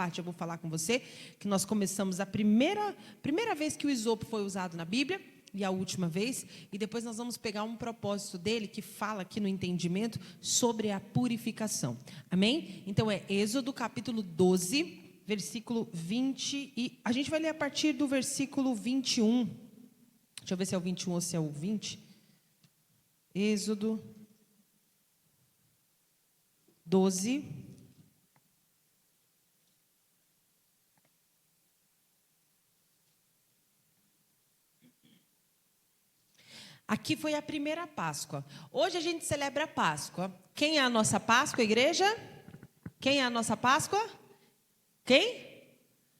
parte eu vou falar com você, que nós começamos a primeira vez que o isopo foi usado na Bíblia, e a última vez, e depois nós vamos pegar um propósito dele, que fala aqui no entendimento, sobre a purificação. Amém? Então, é Êxodo, capítulo 12, versículo 20, e a gente vai ler a partir do versículo 21. Deixa eu ver se é o 21 ou se é o 20. Êxodo 12. Aqui foi a primeira Páscoa. Hoje a gente celebra a Páscoa. Quem é a nossa Páscoa, igreja? Quem é a nossa Páscoa? Quem?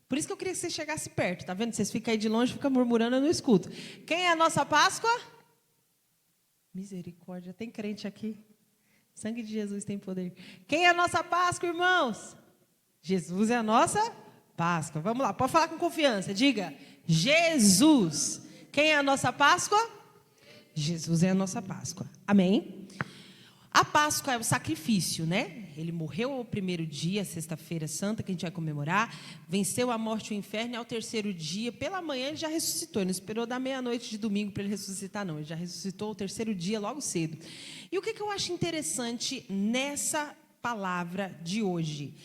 Por isso que eu queria que você chegasse perto, tá vendo? Vocês ficam aí de longe, ficam murmurando, eu não escuto. Quem é a nossa Páscoa? Misericórdia, tem crente aqui. Sangue de Jesus tem poder. Quem é a nossa Páscoa, irmãos? Jesus é a nossa Páscoa. Vamos lá, pode falar com confiança. Diga, Jesus. Quem é a nossa Páscoa? Jesus é a nossa Páscoa. Amém? A Páscoa é o sacrifício, né? Ele morreu ao primeiro dia, sexta-feira santa, que a gente vai comemorar. Venceu a morte e o inferno, e ao terceiro dia, pela manhã, ele já ressuscitou. Ele não esperou da meia-noite de domingo para ele ressuscitar, não. Ele já ressuscitou ao terceiro dia, logo cedo. E o que eu acho interessante nessa palavra de hoje?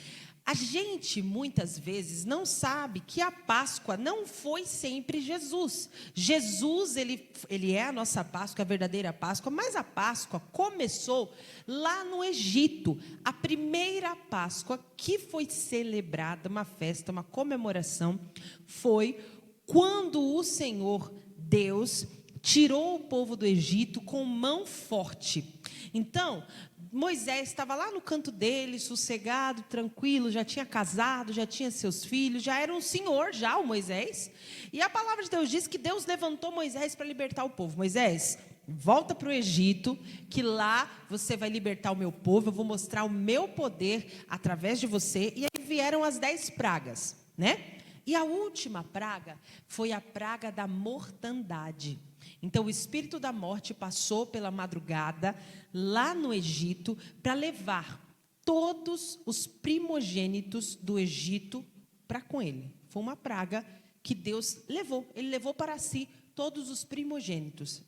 A gente, muitas vezes, não sabe que a Páscoa não foi sempre Jesus. Jesus, ele é a nossa Páscoa, a verdadeira Páscoa, mas a Páscoa começou lá no Egito. A primeira Páscoa que foi celebrada, uma festa, uma comemoração, foi quando o Senhor Deus tirou o povo do Egito com mão forte. Então, Moisés estava lá no canto dele, sossegado, tranquilo, já tinha casado, já tinha seus filhos, já era um senhor, já o Moisés. E a palavra de Deus diz que Deus levantou Moisés para libertar o povo. Moisés, volta para o Egito, que lá você vai libertar o meu povo, eu vou mostrar o meu poder através de você. E aí vieram as 10 pragas, né? E a última praga foi a praga da mortandade. Então, o espírito da morte passou pela madrugada lá no Egito para levar todos os primogênitos do Egito para com ele. Foi uma praga que Deus levou. Ele levou para si todos os primogênitos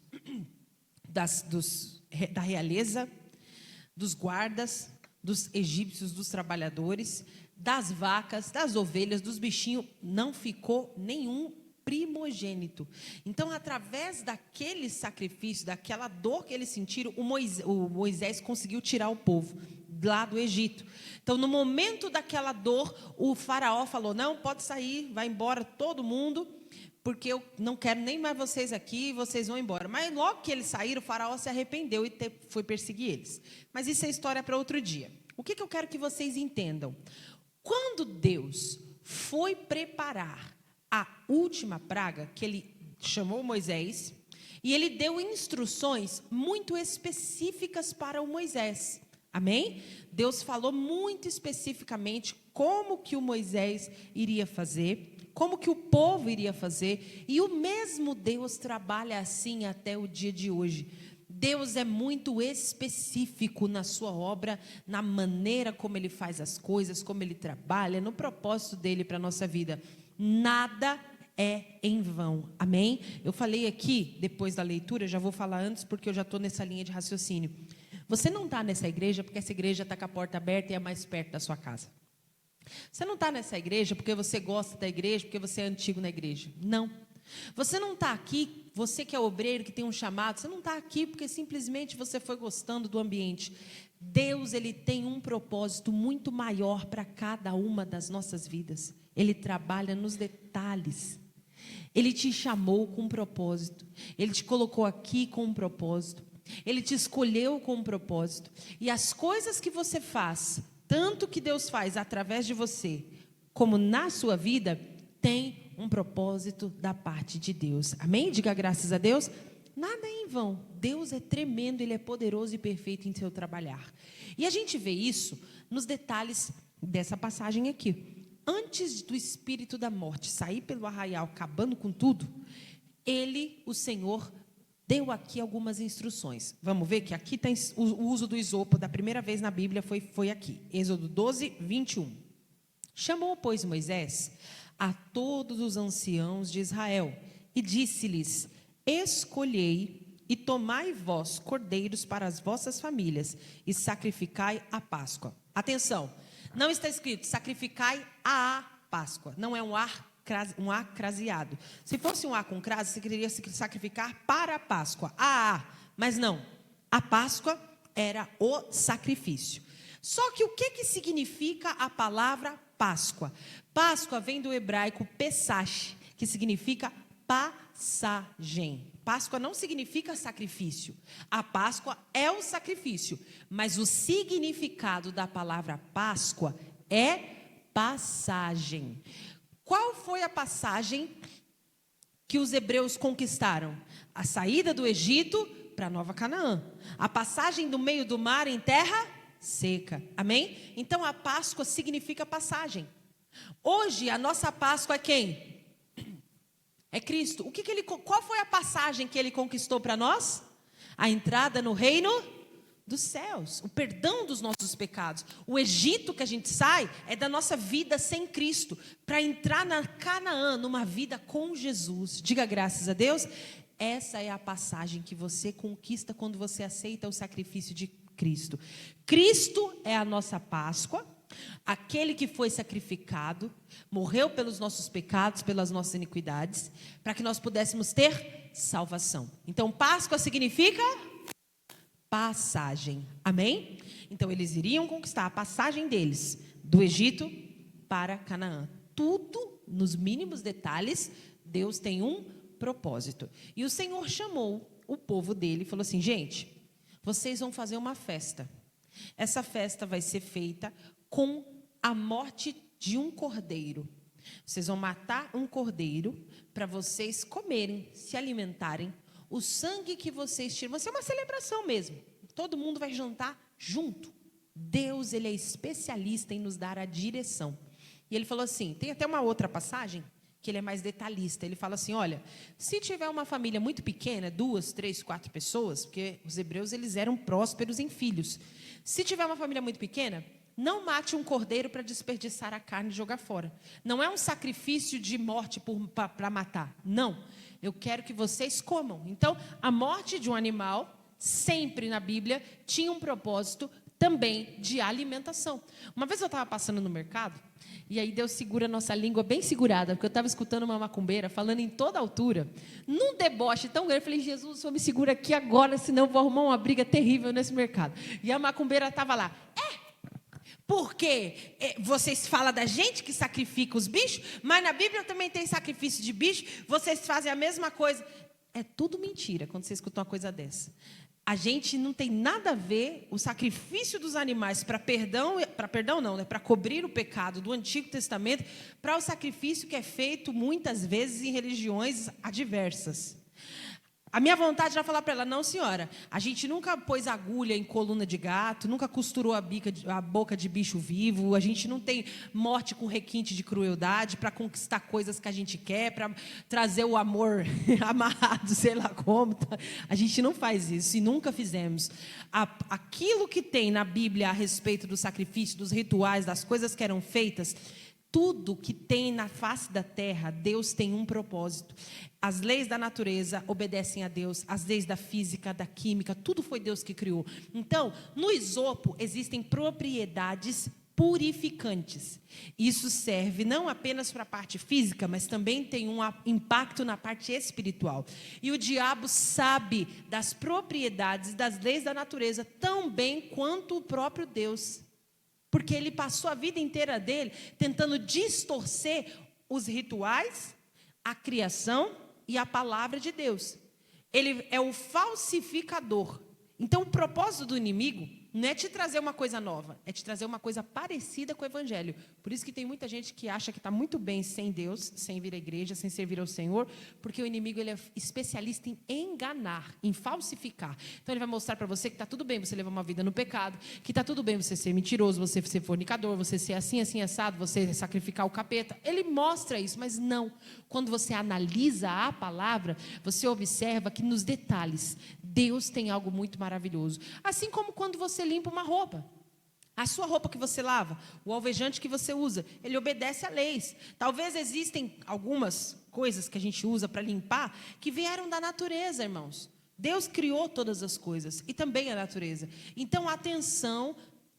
da realeza, dos guardas, dos egípcios, dos trabalhadores, das vacas, das ovelhas, dos bichinhos. Não ficou nenhum primogênito. Então, através daquele sacrifício, daquela dor que eles sentiram, o Moisés conseguiu tirar o povo lá do Egito. Então, no momento daquela dor, o faraó falou, não, pode sair, vai embora todo mundo, porque eu não quero nem mais vocês aqui, vocês vão embora. Mas logo que eles saíram, o faraó se arrependeu e foi perseguir eles. Mas isso é história para outro dia. O que eu quero que vocês entendam? Quando Deus foi preparar a última praga, que ele chamou Moisés, e ele deu instruções muito específicas para o Moisés. Amém? Deus falou muito especificamente como que o Moisés iria fazer, como que o povo iria fazer, e o mesmo Deus trabalha assim até o dia de hoje. Deus é muito específico na sua obra, na maneira como Ele faz as coisas, como Ele trabalha, no propósito dEle para a nossa vida. Nada é em vão, amém? Eu falei aqui, depois da leitura, já vou falar antes, porque eu já estou nessa linha de raciocínio. Você não está nessa igreja porque essa igreja está com a porta aberta e é mais perto da sua casa. Você não está nessa igreja porque você gosta da igreja, porque você é antigo na igreja. Não. Você não está aqui, você que é obreiro, que tem um chamado, você não está aqui porque simplesmente você foi gostando do ambiente. Deus, Ele tem um propósito muito maior para cada uma das nossas vidas. Ele trabalha nos detalhes. Ele te chamou com um propósito. Ele te colocou aqui com um propósito. Ele te escolheu com um propósito. E as coisas que você faz, tanto que Deus faz através de você, como na sua vida, tem um propósito da parte de Deus. Amém? Diga graças a Deus. Nada é em vão. Deus é tremendo, Ele é poderoso e perfeito em seu trabalhar. E a gente vê isso nos detalhes dessa passagem aqui. Antes do espírito da morte sair pelo arraial, acabando com tudo, o Senhor, deu aqui algumas instruções. Vamos ver que aqui tem o uso do isopo da primeira vez na Bíblia, foi aqui. Êxodo 12, 21. Deixa Chamou, pois, Moisés a todos os anciãos de Israel e disse-lhes: escolhei e tomai vós cordeiros para as vossas famílias e sacrificai a Páscoa. Atenção, não está escrito sacrificai a Páscoa, não é um A craseado. Se fosse um A com crase, você queria sacrificar para a Páscoa, mas não, a Páscoa era o sacrifício. Só que o que significa a palavra Páscoa? Páscoa vem do hebraico Pesach, que significa passagem. Páscoa não significa sacrifício. A Páscoa é o sacrifício, mas o significado da palavra Páscoa é passagem. Qual foi a passagem que os hebreus conquistaram? A saída do Egito para Nova Canaã. A passagem do meio do mar em terra seca. Amém? Então a Páscoa significa passagem. Hoje a nossa Páscoa é quem? É Cristo. Qual foi a passagem que ele conquistou para nós? A entrada no reino dos céus, o perdão dos nossos pecados. O Egito que a gente sai é da nossa vida sem Cristo, para entrar na Canaã, numa vida com Jesus. Diga graças a Deus. Essa é a passagem que você conquista quando você aceita o sacrifício de Cristo. Cristo é a nossa Páscoa. Aquele que foi sacrificado, morreu pelos nossos pecados, pelas nossas iniquidades, para que nós pudéssemos ter salvação. Então, Páscoa significa passagem. Amém? Então, eles iriam conquistar a passagem deles, do Egito para Canaã. Tudo, nos mínimos detalhes, Deus tem um propósito. E o Senhor chamou o povo dele e falou assim: gente, vocês vão fazer uma festa. Essa festa vai ser feita com a morte de um cordeiro. Vocês vão matar um cordeiro para vocês comerem, se alimentarem. O sangue que vocês tiram, vai ser uma celebração mesmo. Todo mundo vai jantar junto. Deus, ele é especialista em nos dar a direção. E ele falou assim, tem até uma outra passagem que ele é mais detalhista. Ele fala assim, olha, se tiver uma família muito pequena, 2, 3, 4 pessoas, porque os hebreus eles eram prósperos em filhos. Se tiver uma família muito pequena, não mate um cordeiro para desperdiçar a carne e jogar fora. Não é um sacrifício de morte para matar. Não. Eu quero que vocês comam. Então, a morte de um animal, sempre na Bíblia, tinha um propósito também de alimentação. Uma vez eu estava passando no mercado, e aí Deus segura a nossa língua bem segurada, porque eu estava escutando uma macumbeira falando em toda altura, num deboche tão grande. Eu falei, Jesus, o Senhor me segura aqui agora, senão eu vou arrumar uma briga terrível nesse mercado. E a macumbeira estava lá, porque vocês falam da gente que sacrifica os bichos, mas na Bíblia também tem sacrifício de bicho, vocês fazem a mesma coisa. É tudo mentira quando você escuta uma coisa dessa. A gente não tem nada a ver o sacrifício dos animais para cobrir o pecado do Antigo Testamento, para o sacrifício que é feito muitas vezes em religiões adversas. A minha vontade era falar para ela, não senhora, a gente nunca pôs agulha em coluna de gato, nunca costurou a boca de bicho vivo, a gente não tem morte com requinte de crueldade para conquistar coisas que a gente quer, para trazer o amor amarrado, sei lá como. A gente não faz isso e nunca fizemos. Aquilo que tem na Bíblia a respeito do sacrifício, dos rituais, das coisas que eram feitas, tudo que tem na face da terra, Deus tem um propósito. As leis da natureza obedecem a Deus, as leis da física, da química, tudo foi Deus que criou. Então, no isopo existem propriedades purificantes. Isso serve não apenas para a parte física, mas também tem um impacto na parte espiritual. E o diabo sabe das propriedades das leis da natureza tão bem quanto o próprio Deus. Porque ele passou a vida inteira dele tentando distorcer os rituais, a criação e a palavra de Deus. Ele é o falsificador. Então, o propósito do inimigo não é te trazer uma coisa nova, é te trazer uma coisa parecida com o Evangelho. Por isso que tem muita gente que acha que está muito bem sem Deus, sem vir à igreja, sem servir ao Senhor, porque o inimigo ele é especialista em enganar, em falsificar. Então ele vai mostrar para você que está tudo bem você levar uma vida no pecado, que está tudo bem você ser mentiroso, você ser fornicador, você ser assim, assim, assado, você sacrificar o capeta. Ele mostra isso, mas não. Quando você analisa a palavra, você observa que nos detalhes, Deus tem algo muito maravilhoso. Assim como quando você limpa uma roupa. A sua roupa que você lava, o alvejante que você usa, ele obedece a leis. Talvez existem algumas coisas que a gente usa para limpar que vieram da natureza, irmãos. Deus criou todas as coisas e também a natureza. Então, atenção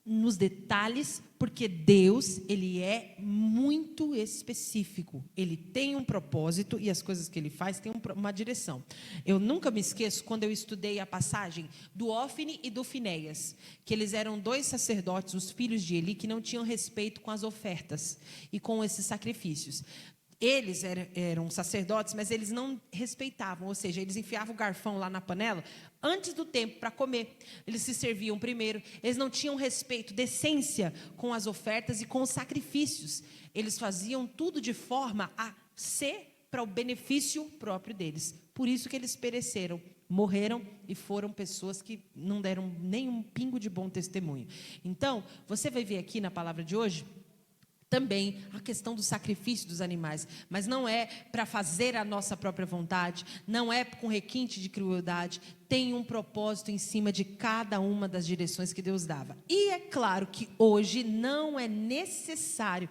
nos detalhes, porque Deus, ele é muito específico. Ele tem um propósito e as coisas que ele faz têm uma direção. Eu nunca me esqueço quando eu estudei a passagem do Ófine e do Finéias, que eles eram 2 sacerdotes, os filhos de Eli, que não tinham respeito com as ofertas e com esses sacrifícios. Eles eram sacerdotes, mas eles não respeitavam, ou seja, eles enfiavam o garfão lá na panela antes do tempo para comer. Eles se serviam primeiro, eles não tinham respeito, decência com as ofertas e com os sacrifícios. Eles faziam tudo de forma a ser para o benefício próprio deles. Por isso que eles pereceram, morreram e foram pessoas que não deram nenhum pingo de bom testemunho. Então, você vai ver aqui na palavra de hoje também a questão do sacrifício dos animais, mas não é para fazer a nossa própria vontade, não é com requinte de crueldade, tem um propósito em cima de cada uma das direções que Deus dava. E é claro que hoje não é necessário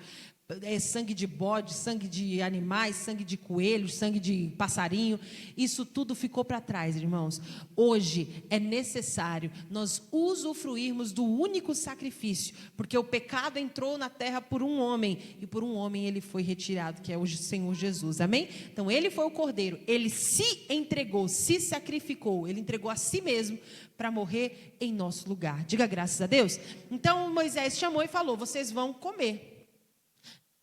sangue de bode, sangue de animais, sangue de coelhos, sangue de passarinho, isso tudo ficou para trás, irmãos. Hoje é necessário nós usufruirmos do único sacrifício, porque o pecado entrou na terra por um homem, e por um homem ele foi retirado, que é o Senhor Jesus, amém? Então ele foi o cordeiro, ele se entregou, se sacrificou, ele entregou a si mesmo para morrer em nosso lugar. Diga graças a Deus. Então Moisés chamou e falou: vocês vão comer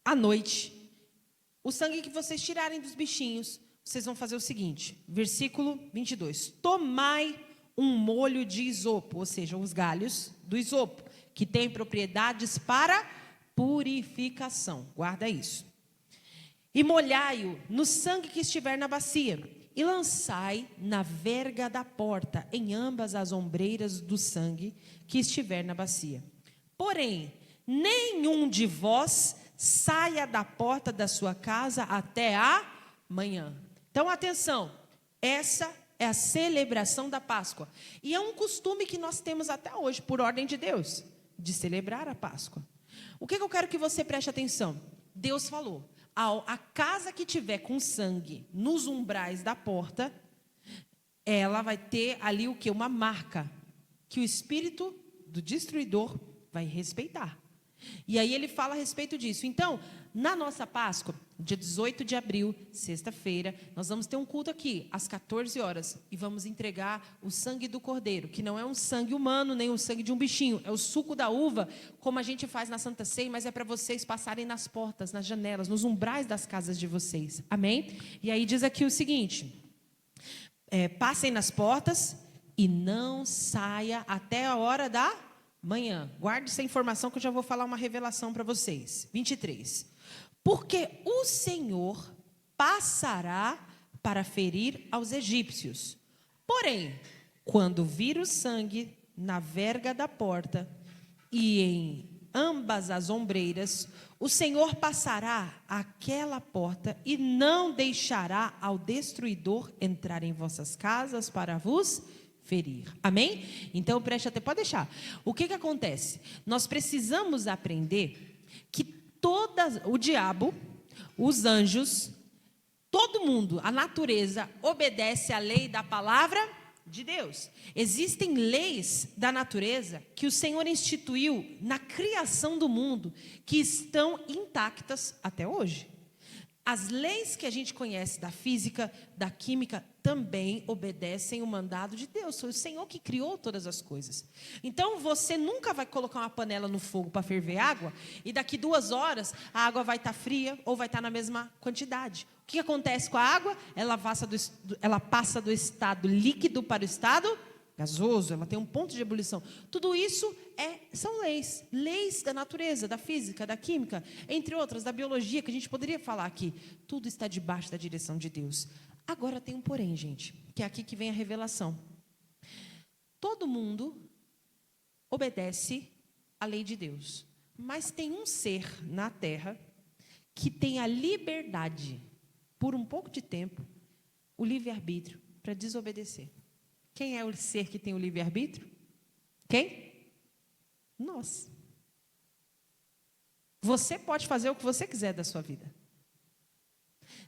à noite o sangue que vocês tirarem dos bichinhos. Vocês vão fazer o seguinte, versículo 22. Tomai um molho de isopo, ou seja, os galhos do isopo, que tem propriedades para purificação. Guarda isso. E molhai-o no sangue que estiver na bacia, e lançai na verga da porta, em ambas as ombreiras do sangue que estiver na bacia. Porém, nenhum de vós saia da porta da sua casa até amanhã. Então, atenção, essa é a celebração da Páscoa. E é um costume que nós temos até hoje, por ordem de Deus, de celebrar a Páscoa. O que eu quero que você preste atenção? Deus falou: a casa que tiver com sangue nos umbrais da porta, ela vai ter ali o que? Uma marca, que o espírito do destruidor vai respeitar. E aí ele fala a respeito disso. Então, na nossa Páscoa, dia 18 de abril, sexta-feira, nós vamos ter um culto aqui, às 14 horas, e vamos entregar o sangue do cordeiro, que não é um sangue humano, nem o sangue de um bichinho, é o suco da uva, como a gente faz na Santa Ceia, mas é para vocês passarem nas portas, nas janelas, nos umbrais das casas de vocês, amém? E aí diz aqui o seguinte, passem nas portas e não saia até a hora da manhã. Guarde essa informação que eu já vou falar uma revelação para vocês. 23. Porque o Senhor passará para ferir aos egípcios. Porém, quando vir o sangue na verga da porta e em ambas as ombreiras, o Senhor passará aquela porta e não deixará ao destruidor entrar em vossas casas para vos ferir. Amém? Então preste atenção, pode deixar. O que acontece? Nós precisamos aprender que o diabo, os anjos, todo mundo, a natureza obedece à lei da palavra de Deus. Existem leis da natureza que o Senhor instituiu na criação do mundo que estão intactas até hoje. As leis que a gente conhece da física, da química, também obedecem o mandado de Deus. Foi o Senhor que criou todas as coisas. Então, você nunca vai colocar uma panela no fogo para ferver água e daqui 2 horas a água vai estar fria ou vai estar na mesma quantidade. O que acontece com a água? Ela passa do estado líquido para o estado gasoso, ela tem um ponto de ebulição. Tudo isso são leis da natureza, da física, da química, entre outras, da biologia, que a gente poderia falar aqui. Tudo está debaixo da direção de Deus. Agora tem um porém, gente, que é aqui que vem a revelação. Todo mundo obedece à lei de Deus, mas tem um ser na terra que tem a liberdade, por um pouco de tempo, o livre-arbítrio para desobedecer. Quem é o ser que tem o livre-arbítrio? Quem? Nós. Você pode fazer o que você quiser da sua vida.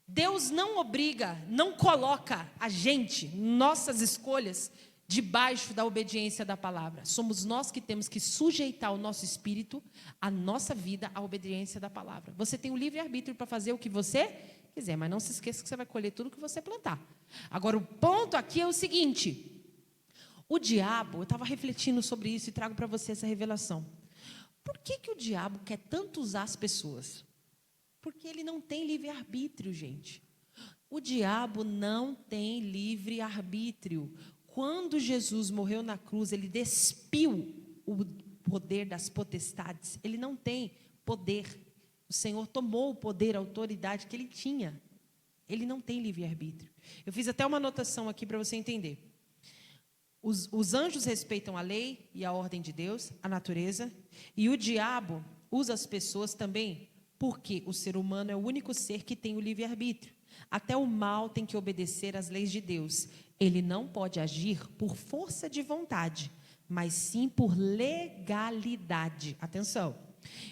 Deus não obriga, não coloca a gente, nossas escolhas, debaixo da obediência da palavra. Somos nós que temos que sujeitar o nosso espírito, a nossa vida, à obediência da palavra. Você tem o livre-arbítrio para fazer o que você quiser, mas não se esqueça que você vai colher tudo que você plantar. Agora, o ponto aqui é o seguinte: o diabo, eu estava refletindo sobre isso e trago para você essa revelação. Por que o diabo quer tanto usar as pessoas? Porque ele não tem livre-arbítrio, gente. O diabo não tem livre-arbítrio. Quando Jesus morreu na cruz, ele despiu o poder das potestades. Ele não tem poder. O Senhor tomou o poder, a autoridade que ele tinha. Ele não tem livre-arbítrio. Eu fiz até uma anotação aqui para você entender. Os anjos respeitam a lei e a ordem de Deus, a natureza, e o diabo usa as pessoas também, porque o ser humano é o único ser que tem o livre-arbítrio. Até o mal tem que obedecer às leis de Deus. Ele não pode agir por força de vontade, mas sim por legalidade. Atenção,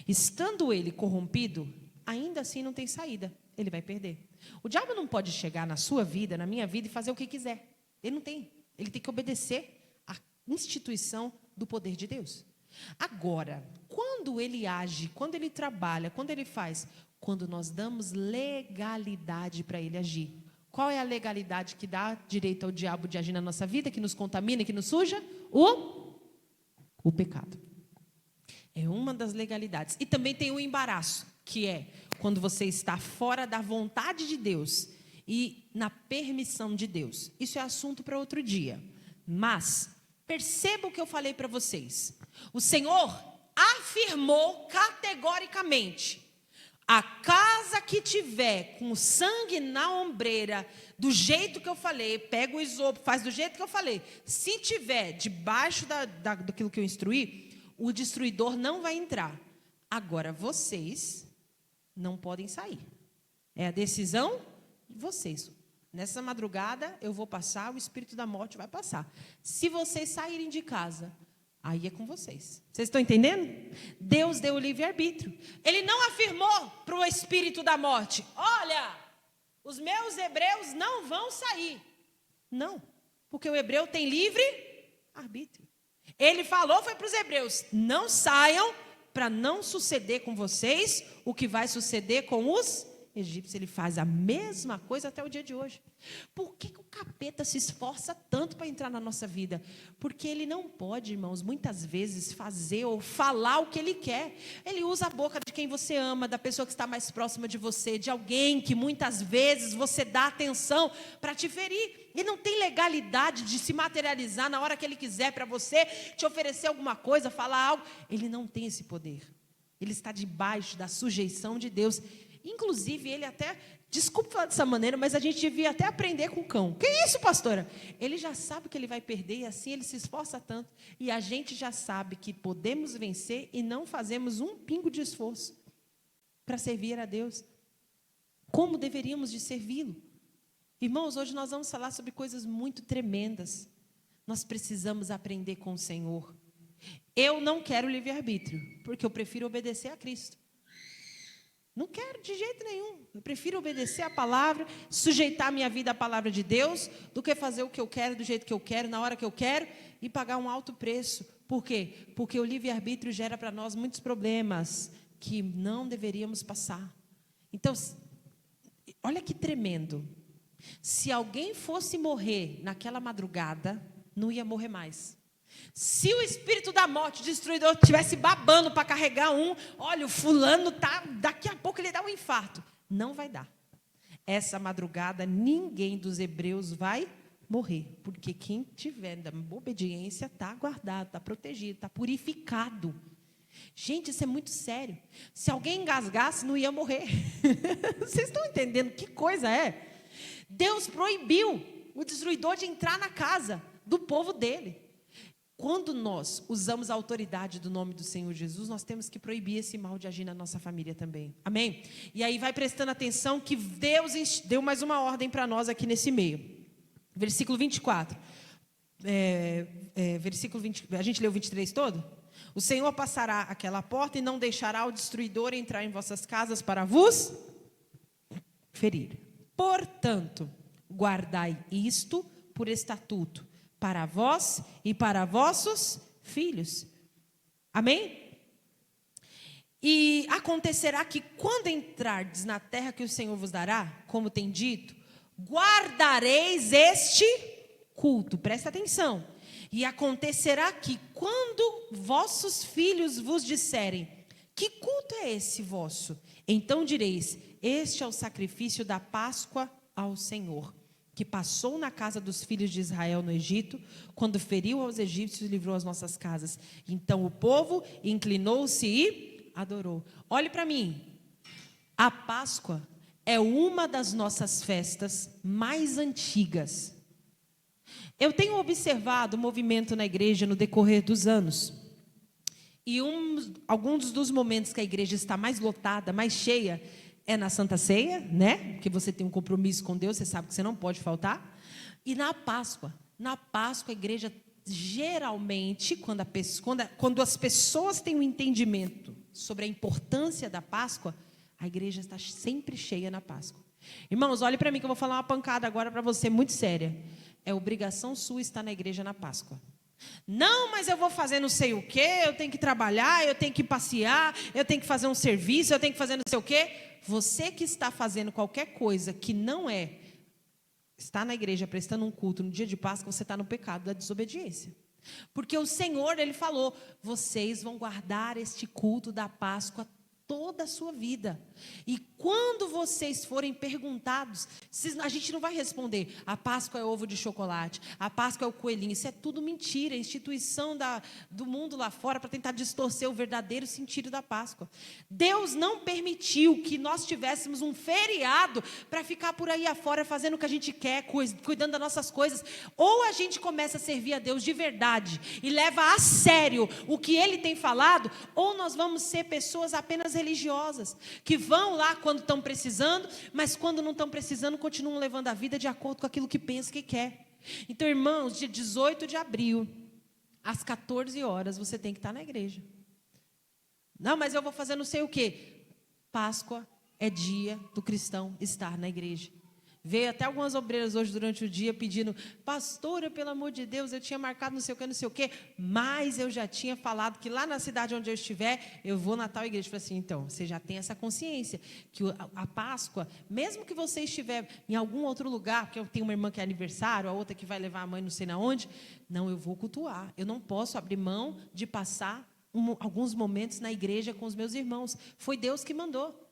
estando ele corrompido, ainda assim não tem saída, ele vai perder. O diabo não pode chegar na sua vida, na minha vida, e fazer o que quiser. Ele não tem. Ele tem que obedecer à instituição do poder de Deus. Agora, quando ele age, quando ele trabalha, quando ele faz, quando nós damos legalidade para ele agir. Qual é a legalidade que dá direito ao diabo de agir na nossa vida, que nos contamina, que nos suja? O pecado. É uma das legalidades. E também tem o embaraço, que é quando você está fora da vontade de Deus e na permissão de Deus. Isso é assunto para outro dia. Mas perceba o que eu falei para vocês. O Senhor afirmou categoricamente: a casa que tiver com sangue na ombreira, do jeito que eu falei, pega o isopo, faz do jeito que eu falei. Se tiver debaixo daquilo que eu instruí, o destruidor não vai entrar. Agora, vocês não podem sair. É a decisão de vocês. Nessa madrugada, eu vou passar, o espírito da morte vai passar. Se vocês saírem de casa, aí é com vocês. Vocês estão entendendo? Deus deu o livre-arbítrio. Ele não afirmou para o espírito da morte: olha, os meus hebreus não vão sair. Não, porque o hebreu tem livre-arbítrio. Ele falou, foi para os hebreus: não saiam, para não suceder com vocês o que vai suceder com os egípcios. Ele faz a mesma coisa até o dia de hoje. Por que o capeta se esforça tanto para entrar na nossa vida? Porque ele não pode, irmãos, muitas vezes fazer ou falar o que ele quer. Ele usa a boca de quem você ama, da pessoa que está mais próxima de você, de alguém que muitas vezes você dá atenção para te ferir. Ele não tem legalidade de se materializar na hora que ele quiser para você, te oferecer alguma coisa, falar algo. Ele não tem esse poder. Ele está debaixo da sujeição de Deus. Inclusive, ele até, desculpe falar dessa maneira, mas a gente devia até aprender com o cão. Que isso, pastora? Ele já sabe que ele vai perder e assim ele se esforça tanto. E a gente já sabe que podemos vencer e não fazemos um pingo de esforço para servir a Deus. Como deveríamos de servi-lo? Irmãos, hoje nós vamos falar sobre coisas muito tremendas. Nós precisamos aprender com o Senhor. Eu não quero livre-arbítrio, porque eu prefiro obedecer a Cristo. Não quero de jeito nenhum. Eu prefiro obedecer a palavra, sujeitar minha vida à palavra de Deus, do que fazer o que eu quero, do jeito que eu quero, na hora que eu quero, e pagar um alto preço. Por quê? Porque o livre-arbítrio gera para nós muitos problemas que não deveríamos passar. Então, olha que tremendo. Se alguém fosse morrer naquela madrugada, não ia morrer mais. Se o espírito da morte, destruidor, estivesse babando para carregar olha, o fulano tá, daqui a pouco ele dá um infarto. Não vai dar. Essa madrugada ninguém dos hebreus vai morrer, porque quem tiver da obediência está guardado, está protegido, está purificado. Gente, isso é muito sério. Se alguém engasgasse, não ia morrer. Vocês estão entendendo que coisa é? Deus proibiu o destruidor de entrar na casa do povo dele. Quando nós usamos a autoridade do nome do Senhor Jesus, nós temos que proibir esse mal de agir na nossa família também. Amém? E aí vai prestando atenção que Deus deu mais uma ordem para nós aqui nesse meio. Versículo 24. Versículo 20, a gente leu o 23 todo? O Senhor passará aquela porta e não deixará o destruidor entrar em vossas casas para vos ferir. Portanto, guardai isto por estatuto para vós e para vossos filhos. Amém? E acontecerá que quando entrardes na terra que o Senhor vos dará, como tem dito, guardareis este culto. Presta atenção. E acontecerá que quando vossos filhos vos disserem: que culto é esse vosso? Então direis: este é o sacrifício da Páscoa ao Senhor, que passou na casa dos filhos de Israel no Egito, quando feriu aos egípcios e livrou as nossas casas. Então o povo inclinou-se e adorou. Olhe para mim. A Páscoa é uma das nossas festas mais antigas. Eu tenho observado o movimento na igreja no decorrer dos anos. E alguns dos momentos que a igreja está mais lotada, mais cheia, é na Santa Ceia, né? Porque você tem um compromisso com Deus, você sabe que você não pode faltar. E na Páscoa. Na Páscoa, a igreja, geralmente, quando as pessoas têm um entendimento sobre a importância da Páscoa, a igreja está sempre cheia na Páscoa. Irmãos, olhe para mim que eu vou falar uma pancada agora para você, muito séria. É obrigação sua estar na igreja na Páscoa. Não, mas eu vou fazer não sei o quê, eu tenho que trabalhar, eu tenho que passear, eu tenho que fazer um serviço, eu tenho que fazer não sei o quê. Você que está fazendo qualquer coisa que não está na igreja prestando um culto no dia de Páscoa, você está no pecado da desobediência. Porque o Senhor, Ele falou: vocês vão guardar este culto da Páscoa toda a sua vida. E quando vocês forem perguntados, a gente não vai responder: a Páscoa é ovo de chocolate, a Páscoa é o coelhinho. Isso é tudo mentira, é instituição do mundo lá fora para tentar distorcer o verdadeiro sentido da Páscoa. Deus não permitiu que nós tivéssemos um feriado para ficar por aí afora fazendo o que a gente quer, cuidando das nossas coisas. Ou a gente começa a servir a Deus de verdade e leva a sério o que Ele tem falado, ou nós vamos ser pessoas apenas religiosas, que vão lá quando estão precisando, mas quando não estão precisando, continuam levando a vida de acordo com aquilo que pensa que quer. Então, irmãos, dia 18 de abril, às 14 horas, você tem que estar na igreja. Não, mas eu vou fazer não sei o quê. Páscoa é dia do cristão estar na igreja. Veio até algumas obreiras hoje durante o dia pedindo: pastora, pelo amor de Deus, eu tinha marcado não sei o quê, mas eu já tinha falado que lá na cidade onde eu estiver, eu vou na tal igreja. Eu falei assim: então, você já tem essa consciência, que a Páscoa, mesmo que você estiver em algum outro lugar, porque eu tenho uma irmã que é aniversário, a outra que vai levar a mãe não sei na onde, não, eu vou cultuar, eu não posso abrir mão de passar alguns momentos na igreja com os meus irmãos. Foi Deus que mandou.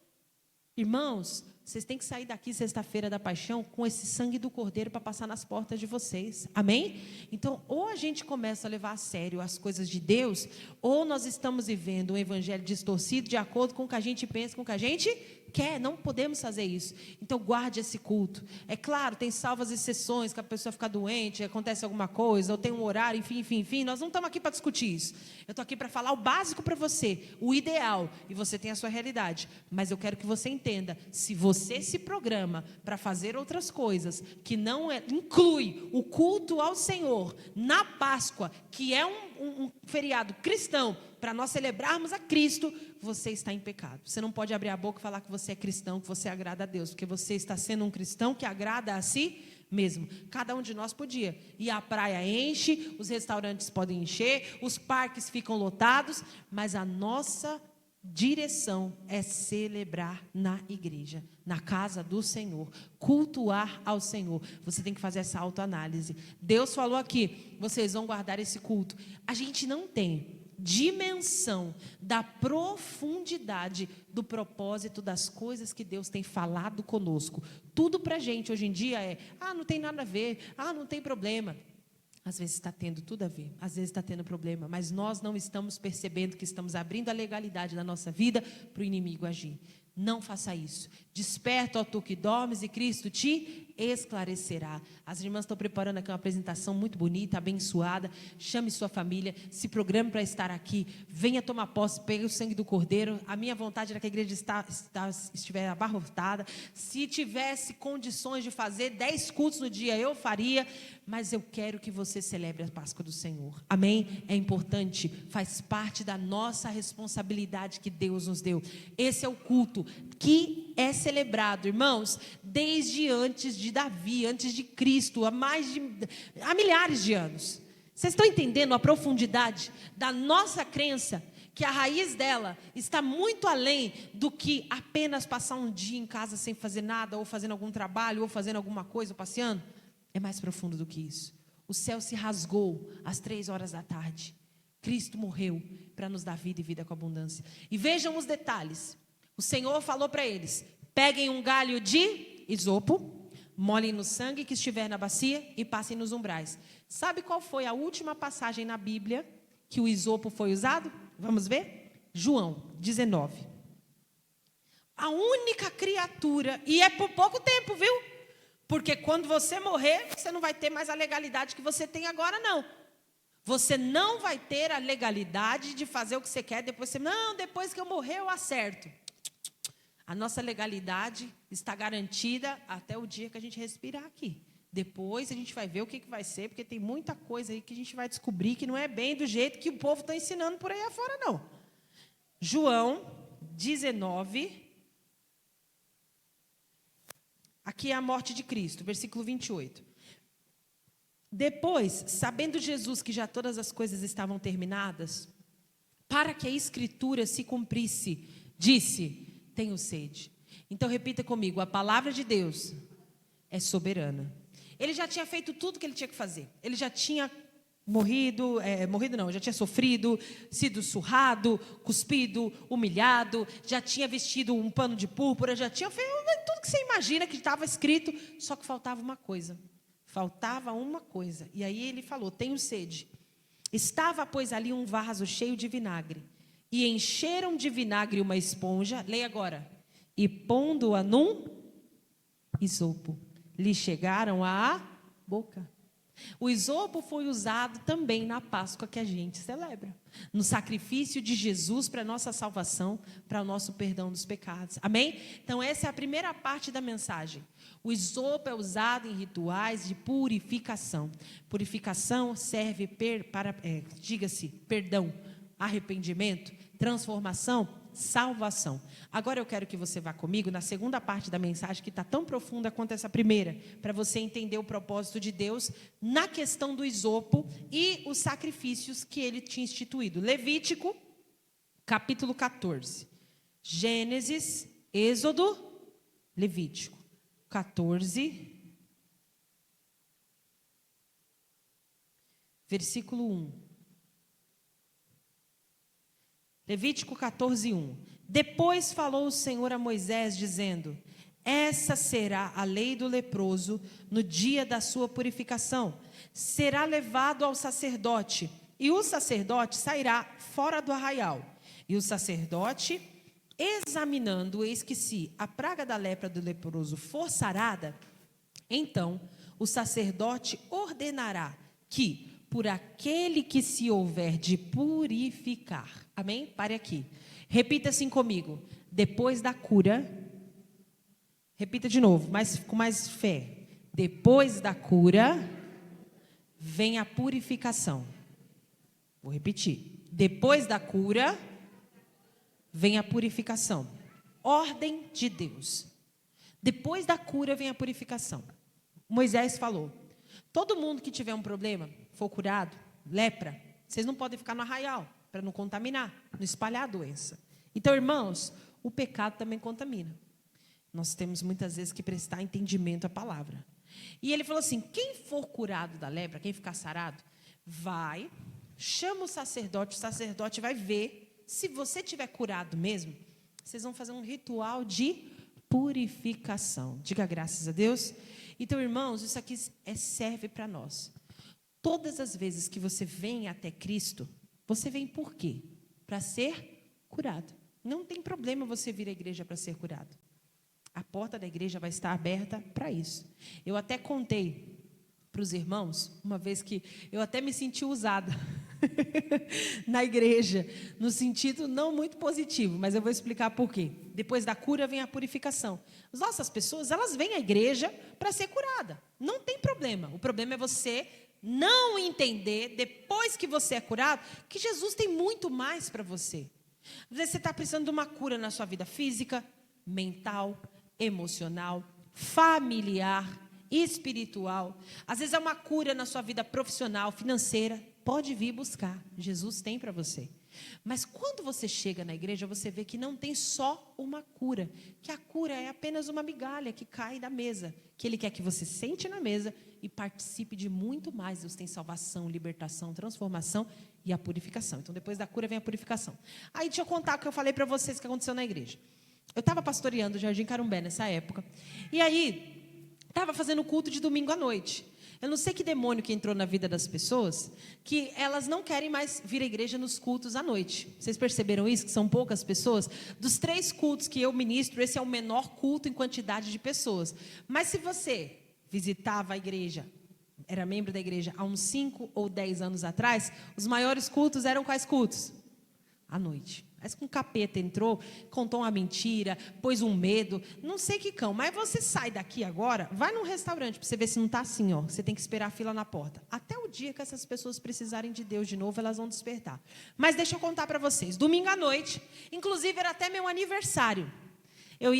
Irmãos, vocês têm que sair daqui sexta-feira da paixão com esse sangue do cordeiro para passar nas portas de vocês. Amém? Então, ou a gente começa a levar a sério as coisas de Deus, ou nós estamos vivendo um evangelho distorcido de acordo com o que a gente pensa, com o que a gente quer. Não podemos fazer isso. Então, guarde esse culto. É claro, tem salvas exceções, que a pessoa fica doente, acontece alguma coisa, ou tem um horário, enfim. Nós não estamos aqui para discutir isso. Eu estou aqui para falar o básico para você, o ideal, e você tem a sua realidade. Mas eu quero que você entenda, se você se programa para fazer outras coisas, que não inclui o culto ao Senhor na Páscoa, que é um feriado cristão, para nós celebrarmos a Cristo, você está em pecado. Você não pode abrir a boca e falar que você é cristão, que você agrada a Deus, porque você está sendo um cristão que agrada a si mesmo. Cada um de nós podia. E a praia enche, os restaurantes podem encher, os parques ficam lotados, mas a nossa direção é celebrar na igreja, na casa do Senhor, cultuar ao Senhor. Você tem que fazer essa autoanálise. Deus falou aqui: vocês vão guardar esse culto. A gente não tem dimensão da profundidade do propósito das coisas que Deus tem falado conosco. Tudo para a gente hoje em dia não tem nada a ver, não tem problema. Às vezes está tendo tudo a ver, às vezes está tendo problema, mas nós não estamos percebendo que estamos abrindo a legalidade da nossa vida para o inimigo agir. Não faça isso. Desperta, ó tu que dormes, e Cristo te esclarecerá. As irmãs estão preparando aqui uma apresentação muito bonita, abençoada. Chame sua família, se programe para estar aqui. Venha tomar posse, pegue o sangue do Cordeiro. A minha vontade era que a igreja estivesse abarrotada. Se tivesse condições de fazer 10 cultos no dia, eu faria. Mas eu quero que você celebre a Páscoa do Senhor. Amém? É importante, faz parte da nossa responsabilidade que Deus nos deu. Esse é o culto que é celebrado, irmãos, desde antes de Davi, antes de Cristo, há milhares de anos. Vocês estão entendendo a profundidade da nossa crença? Que a raiz dela está muito além do que apenas passar um dia em casa sem fazer nada, ou fazendo algum trabalho, ou fazendo alguma coisa, ou passeando. É mais profundo do que isso. O céu se rasgou às 3 horas da tarde. Cristo morreu para nos dar vida e vida com abundância. E vejam os detalhes. O Senhor falou para eles: peguem um galho de isopo, molhem no sangue que estiver na bacia e passem nos umbrais. Sabe qual foi a última passagem na Bíblia que o isopo foi usado? Vamos ver? João 19. A única criatura, e é por pouco tempo, viu? Porque quando você morrer, você não vai ter mais a legalidade que você tem agora, não. Você não vai ter a legalidade de fazer o que você quer, depois que eu morrer eu acerto. A nossa legalidade está garantida até o dia que a gente respirar aqui. Depois a gente vai ver o que vai ser, porque tem muita coisa aí que a gente vai descobrir que não é bem do jeito que o povo está ensinando por aí afora, não. João 19... Aqui é a morte de Cristo, versículo 28. Depois, sabendo Jesus que já todas as coisas estavam terminadas, para que a Escritura se cumprisse, disse: tenho sede. Então repita comigo: a palavra de Deus é soberana. Ele já tinha feito tudo que ele tinha que fazer. Ele já tinha já tinha sofrido, sido surrado, cuspido, humilhado, já tinha vestido um pano de púrpura, já tinha feito tudo que você imagina que estava escrito, só que faltava uma coisa. E aí ele falou: tenho sede. Estava, pois, ali um vaso cheio de vinagre, e encheram de vinagre uma esponja, leia agora, e pondo-a num isopo, lhe chegaram à boca. O isopo foi usado também na Páscoa que a gente celebra, no sacrifício de Jesus para a nossa salvação, para o nosso perdão dos pecados. Amém? Então essa é a primeira parte da mensagem. O isopo é usado em rituais de purificação. Purificação serve para, diga-se, perdão, arrependimento, transformação, salvação. Agora eu quero que você vá comigo na segunda parte da mensagem, que está tão profunda quanto essa primeira, para você entender o propósito de Deus na questão do isopo e os sacrifícios que ele tinha instituído. Levítico, capítulo 14. Gênesis, Êxodo, Levítico 14, versículo 1. Levítico 14, 1. Depois falou o Senhor a Moisés, dizendo: essa será a lei do leproso no dia da sua purificação. Será levado ao sacerdote, e o sacerdote sairá fora do arraial. E o sacerdote, examinando, eis que se a praga da lepra do leproso for sarada, então o sacerdote ordenará que, por aquele que se houver de purificar. Amém? Pare aqui. Repita assim comigo. Depois da cura. Repita de novo, com mais fé. Depois da cura, vem a purificação. Vou repetir. Depois da cura, vem a purificação. Ordem de Deus. Depois da cura, vem a purificação. Moisés falou: todo mundo que tiver um problema, for curado, lepra, vocês não podem ficar no arraial, para não contaminar, não espalhar a doença. Então, irmãos, o pecado também contamina. Nós temos muitas vezes que prestar entendimento à palavra. E ele falou assim: quem for curado da lepra, quem ficar sarado, vai, chama o sacerdote vai ver, se você tiver curado mesmo, vocês vão fazer um ritual de purificação. Diga graças a Deus. Então, irmãos, isso aqui serve para nós. Todas as vezes que você vem até Cristo, você vem por quê? Para ser curado. Não tem problema você vir à igreja para ser curado. A porta da igreja vai estar aberta para isso. Eu até contei para os irmãos, uma vez que eu até me senti usada na igreja, no sentido não muito positivo, mas eu vou explicar por quê. Depois da cura vem a purificação. As nossas pessoas, elas vêm à igreja para ser curada. Não tem problema. O problema é você não entender, depois que você é curado, que Jesus tem muito mais para você. Às vezes você está precisando de uma cura na sua vida física, mental, emocional, familiar, espiritual. Às vezes é uma cura na sua vida profissional, financeira. Pode vir buscar. Jesus tem para você. Mas quando você chega na igreja, você vê que não tem só uma cura. Que a cura é apenas uma migalha que cai da mesa. Que Ele quer que você sente na mesa e participe de muito mais. Deus tem salvação, libertação, transformação e a purificação. Então, depois da cura vem a purificação. Aí, deixa eu contar o que eu falei para vocês que aconteceu na igreja. Eu estava pastoreando o Jardim Carumbé nessa época. E aí, estava fazendo culto de domingo à noite. Eu não sei que demônio que entrou na vida das pessoas, que elas não querem mais vir à igreja nos cultos à noite. Vocês perceberam isso? Que são poucas pessoas? Dos 3 cultos que eu ministro, esse é o menor culto em quantidade de pessoas. Mas se você visitava a igreja, era membro da igreja há uns 5 ou 10 anos atrás, os maiores cultos eram quais cultos? À noite. Mas com o capeta entrou, contou uma mentira, pôs um medo, não sei que cão. Mas você sai daqui agora, vai num restaurante para você ver se não está assim, ó. Você tem que esperar a fila na porta. Até o dia que essas pessoas precisarem de Deus de novo, elas vão despertar. Mas deixa eu contar para vocês. Domingo à noite, inclusive era até meu aniversário. Eu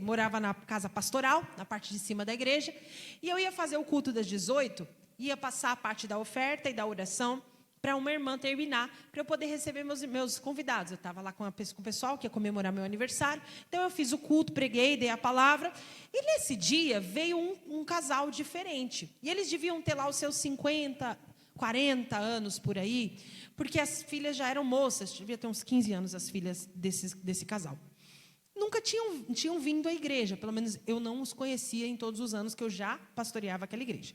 morava na casa pastoral, na parte de cima da igreja, e eu ia fazer o culto das 18, ia passar a parte da oferta e da oração, para uma irmã terminar, para eu poder receber meus convidados. Eu estava lá com o pessoal que ia comemorar meu aniversário. Então, eu fiz o culto, preguei, dei a palavra. E nesse dia, veio um casal diferente. E eles deviam ter lá os seus 50, 40 anos por aí, porque as filhas já eram moças. Devia ter uns 15 anos as filhas desse casal. Nunca tinham vindo à igreja. Pelo menos eu não os conhecia em todos os anos que eu já pastoreava aquela igreja.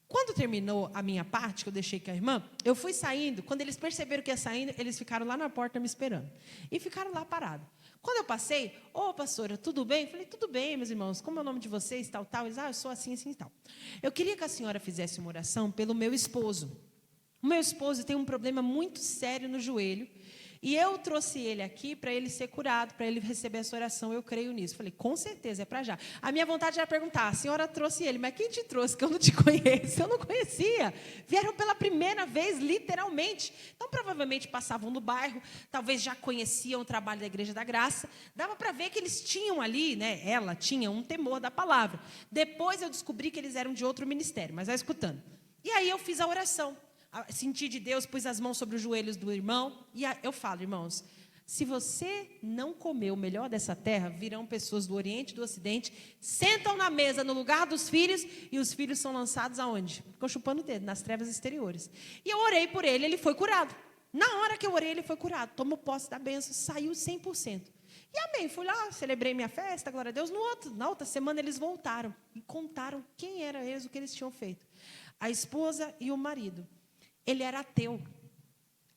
Quando terminou a minha parte, que eu deixei com a irmã, eu fui saindo. Quando eles perceberam que ia saindo, eles ficaram lá na porta me esperando. E ficaram lá parados. Quando eu passei, pastora, tudo bem? Eu falei, tudo bem, meus irmãos. Como é o nome de vocês, tal, tal? Eles, eu sou assim, assim e tal. Eu queria que a senhora fizesse uma oração pelo meu esposo. O meu esposo tem um problema muito sério no joelho. E eu trouxe ele aqui para ele ser curado, para ele receber essa oração. Eu creio nisso. Falei, com certeza, é para já. A minha vontade era perguntar, a senhora trouxe ele, mas quem te trouxe? Que eu não te conheço. Eu não conhecia. Vieram pela primeira vez, literalmente. Então, provavelmente passavam no bairro, talvez já conheciam o trabalho da Igreja da Graça. Dava para ver que eles tinham ali, né? Ela tinha um temor da palavra. Depois eu descobri que eles eram de outro ministério, mas vai escutando. E aí eu fiz a oração. Senti de Deus, pus as mãos sobre os joelhos do irmão. E eu falo, irmãos, se você não comer o melhor dessa terra, virão pessoas do Oriente e do Ocidente, sentam na mesa no lugar dos filhos, e os filhos são lançados aonde? Ficam chupando o dedo, nas trevas exteriores. E eu orei por ele, ele foi curado. Na hora que eu orei, ele foi curado. Tomou posse da bênção, saiu 100%. E amém, fui lá, celebrei minha festa, glória a Deus. Na outra semana eles voltaram e contaram quem eram eles, o que eles tinham feito. A esposa e o marido. Ele era ateu.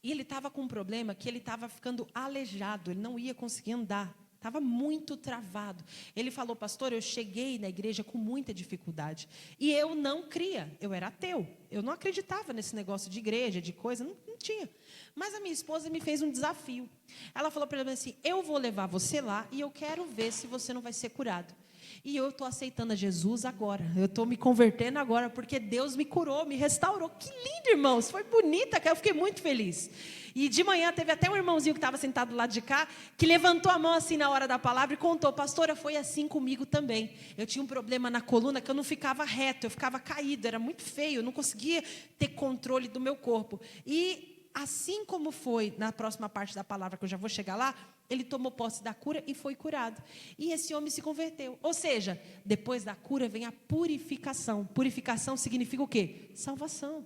E ele estava com um problema que ele estava ficando aleijado. Ele não ia conseguir andar. Estava muito travado. Ele falou, pastor, eu cheguei na igreja com muita dificuldade. E eu não cria. Eu era ateu. Eu não acreditava nesse negócio de igreja, de coisa. Não tinha. Mas a minha esposa me fez um desafio. Ela falou para ele assim, eu vou levar você lá e eu quero ver se você não vai ser curado. E eu estou aceitando a Jesus agora. Eu estou me convertendo agora, porque Deus me curou, me restaurou. Que lindo, irmãos. Foi bonita, eu fiquei muito feliz. E de manhã teve até um irmãozinho que estava sentado do lado de cá, que levantou a mão assim na hora da palavra e contou, pastora, foi assim comigo também. Eu tinha um problema na coluna que eu não ficava reto, eu ficava caído, era muito feio, eu não conseguia ter controle do meu corpo. E assim como foi na próxima parte da palavra, que eu já vou chegar lá, ele tomou posse da cura e foi curado. E esse homem se converteu. Ou seja, depois da cura vem a purificação. Purificação significa o quê? Salvação.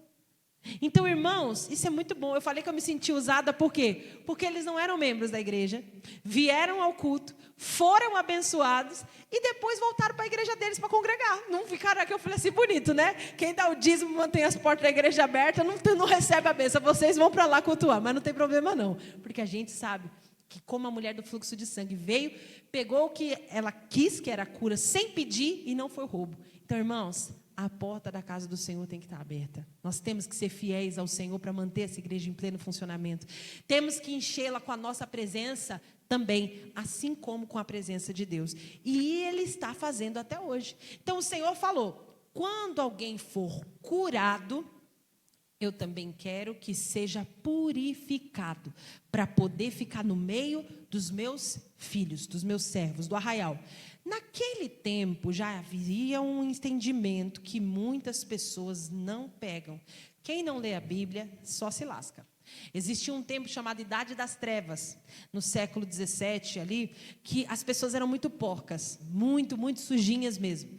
Então, irmãos, isso é muito bom. Eu falei que eu me senti usada, por quê? Porque eles não eram membros da igreja, vieram ao culto, foram abençoados e depois voltaram para a igreja deles para congregar. Não ficaram aqui, eu falei assim, bonito, né? Quem dá o dízimo, mantém as portas da igreja abertas, não recebe a bênção. Vocês vão para lá cultuar, mas não tem problema não, porque a gente sabe que como a mulher do fluxo de sangue veio, pegou o que ela quis, que era a cura, sem pedir, e não foi roubo. Então, irmãos, a porta da casa do Senhor tem que estar aberta. Nós temos que ser fiéis ao Senhor para manter essa igreja em pleno funcionamento. Temos que enchê-la com a nossa presença também, assim como com a presença de Deus. E Ele está fazendo até hoje. Então, o Senhor falou, quando alguém for curado, eu também quero que seja purificado, para poder ficar no meio dos meus filhos, dos meus servos, do arraial. Naquele tempo, já havia um entendimento que muitas pessoas não pegam. Quem não lê a Bíblia, só se lasca. Existia um tempo chamado Idade das Trevas, no século 17 ali, que as pessoas eram muito porcas, muito sujinhas mesmo.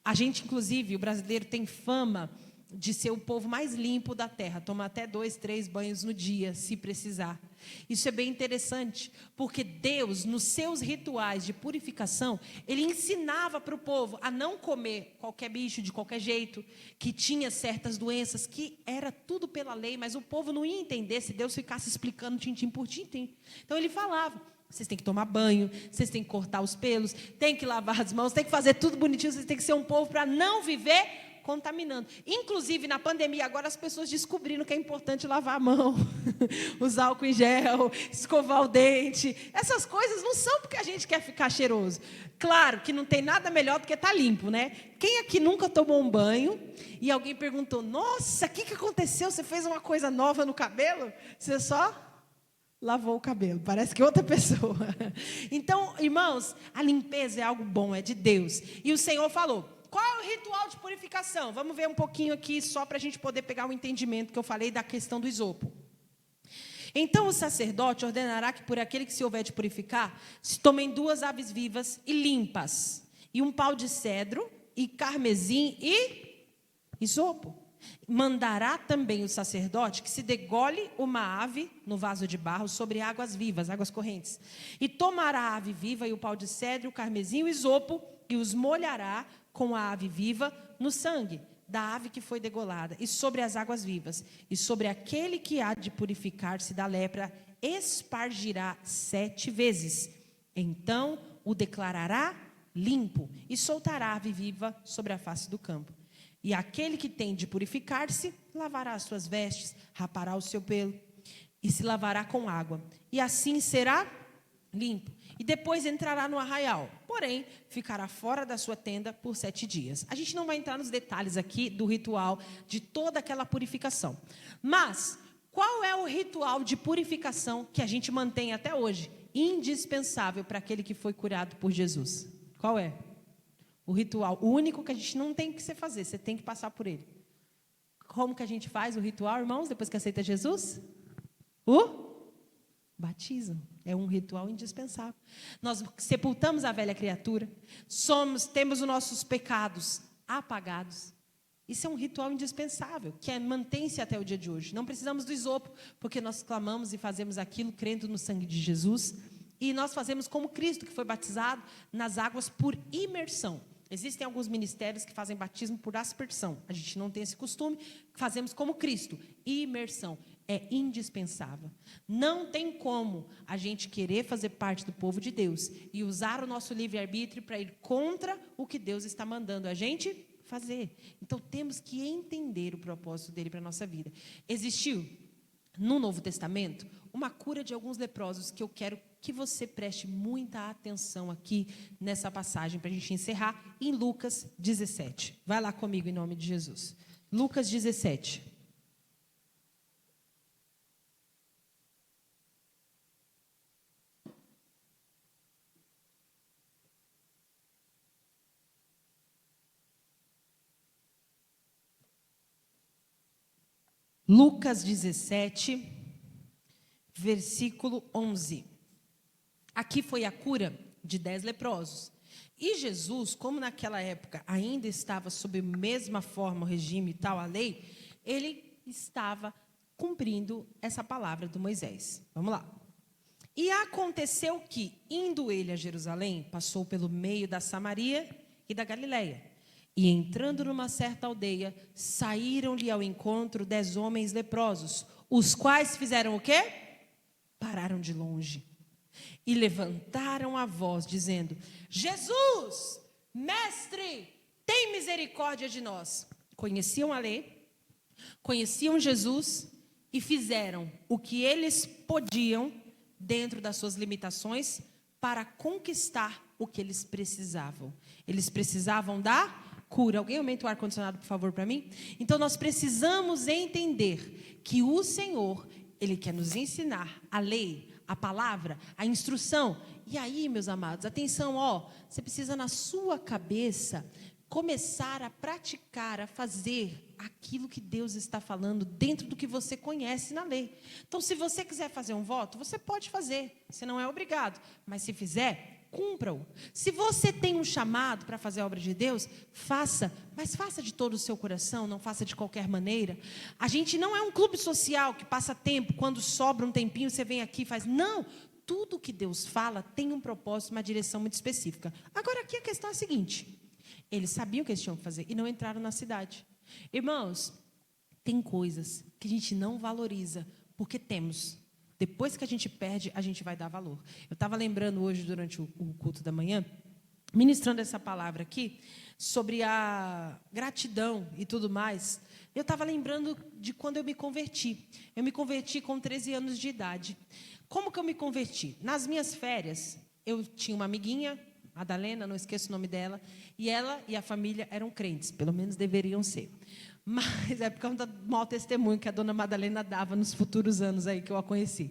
A gente, inclusive, o brasileiro tem fama de ser o povo mais limpo da terra, toma até 2, 3 banhos no dia, se precisar. Isso é bem interessante, porque Deus, nos seus rituais de purificação, Ele ensinava para o povo a não comer qualquer bicho de qualquer jeito, que tinha certas doenças, que era tudo pela lei, mas o povo não ia entender se Deus ficasse explicando tintim por tintim. Então Ele falava, vocês têm que tomar banho, vocês têm que cortar os pelos, têm que lavar as mãos, têm que fazer tudo bonitinho, vocês têm que ser um povo para não viver contaminando. Inclusive, na pandemia, agora as pessoas descobriram que é importante lavar a mão, usar álcool em gel, escovar o dente. Essas coisas não são porque a gente quer ficar cheiroso. Claro que não tem nada melhor do que estar limpo, né? Quem aqui nunca tomou um banho e alguém perguntou, nossa, o que aconteceu? Você fez uma coisa nova no cabelo? Você só lavou o cabelo, parece que é outra pessoa. Então, irmãos, a limpeza é algo bom, é de Deus. E o Senhor falou, qual é o ritual de purificação? Vamos ver um pouquinho aqui, só para a gente poder pegar o entendimento que eu falei da questão do isopo. Então o sacerdote ordenará que por aquele que se houver de purificar, se tomem 2 aves vivas e limpas, e um pau de cedro, e carmesim e isopo. Mandará também o sacerdote que se degole uma ave no vaso de barro sobre águas vivas, águas correntes. E tomará a ave viva e o pau de cedro, o carmesim e o isopo, e os molhará com a ave viva no sangue da ave que foi degolada, e sobre as águas vivas, e sobre aquele que há de purificar-se da lepra, espargirá 7 vezes. Então o declarará limpo, e soltará a ave viva sobre a face do campo. E aquele que tem de purificar-se, lavará as suas vestes, rapará o seu pelo, e se lavará com água, e assim será limpo. E depois entrará no arraial, porém, ficará fora da sua tenda por 7 dias. A gente não vai entrar nos detalhes aqui do ritual, de toda aquela purificação. Mas, qual é o ritual de purificação que a gente mantém até hoje? Indispensável para aquele que foi curado por Jesus. Qual é? O ritual, o único que a gente não tem que fazer, você tem que passar por ele. Como que a gente faz o ritual, irmãos, depois que aceita Jesus? O batismo. É um ritual indispensável. Nós sepultamos a velha criatura, temos os nossos pecados apagados. Isso é um ritual indispensável, que mantém-se até o dia de hoje. Não precisamos do isopo, porque nós clamamos e fazemos aquilo crendo no sangue de Jesus. E nós fazemos como Cristo, que foi batizado nas águas por imersão. Existem alguns ministérios que fazem batismo por aspersão. A gente não tem esse costume. Fazemos como Cristo, imersão. É indispensável. Não tem como a gente querer fazer parte do povo de Deus e usar o nosso livre-arbítrio para ir contra o que Deus está mandando a gente fazer. Então, temos que entender o propósito dele para a nossa vida. Existiu, no Novo Testamento, uma cura de alguns leprosos que eu quero que você preste muita atenção aqui nessa passagem, para a gente encerrar, em Lucas 17. Vai lá comigo, em nome de Jesus. Lucas 17. Lucas 17, versículo 11. Aqui foi a cura de 10 leprosos. E Jesus, como naquela época ainda estava sob a mesma forma, o regime e tal, a lei, ele estava cumprindo essa palavra do Moisés. Vamos lá. E aconteceu que, indo ele a Jerusalém, passou pelo meio da Samaria e da Galileia. E entrando numa certa aldeia, saíram-lhe ao encontro 10 homens leprosos, os quais fizeram o quê? Pararam de longe. e levantaram a voz, dizendo: Jesus, mestre, tem misericórdia de nós. Conheciam a lei, conheciam Jesus e fizeram o que eles podiam dentro das suas limitações para conquistar o que eles precisavam. Eles precisavam da cura. Alguém aumenta o ar-condicionado, por favor, para mim? Então, nós precisamos entender que o Senhor, Ele quer nos ensinar a lei, a palavra, a instrução. E aí, meus amados, atenção, você precisa na sua cabeça começar a praticar, a fazer aquilo que Deus está falando dentro do que você conhece na lei. Então, se você quiser fazer um voto, você pode fazer, você não é obrigado, mas se fizer, cumpra-o. Se você tem um chamado para fazer a obra de Deus, faça, mas faça de todo o seu coração, não faça de qualquer maneira. A gente não é um clube social que passa tempo, quando sobra um tempinho, você vem aqui e faz. Não, tudo que Deus fala tem um propósito, uma direção muito específica. Agora, aqui a questão é a seguinte: eles sabiam o que eles tinham que fazer e não entraram na cidade. Irmãos, tem coisas que a gente não valoriza porque temos. Depois que a gente perde, a gente vai dar valor. Eu estava lembrando hoje, durante o culto da manhã, ministrando essa palavra aqui, sobre a gratidão e tudo mais. Eu estava lembrando de quando eu me converti. Eu me converti com 13 anos de idade. Como que eu me converti? Nas minhas férias, eu tinha uma amiguinha, Madalena, não esqueço o nome dela, e ela e a família eram crentes, pelo menos deveriam ser. Mas é por causa do mau testemunho que a dona Madalena dava nos futuros anos aí que eu a conheci.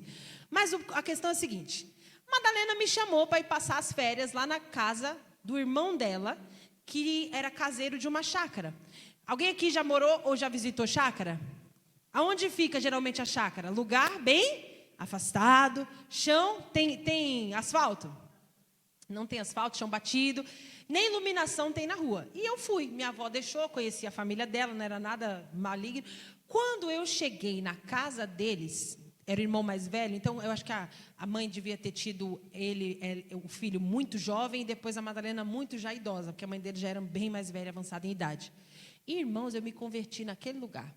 Mas a questão é a seguinte: Madalena me chamou para ir passar as férias lá na casa do irmão dela, que era caseiro de uma chácara. Alguém aqui já morou ou já visitou chácara? Aonde fica geralmente a chácara? Lugar bem afastado, chão, tem asfalto? Não tem asfalto, chão batido, nem iluminação tem na rua. E eu fui, minha avó deixou, conheci a família dela, não era nada maligno. Quando eu cheguei na casa deles, era o irmão mais velho, então eu acho que a mãe devia ter tido o filho muito jovem, e depois a Madalena muito já idosa, porque a mãe dele já era bem mais velha, avançada em idade. E, irmãos, eu me converti naquele lugar.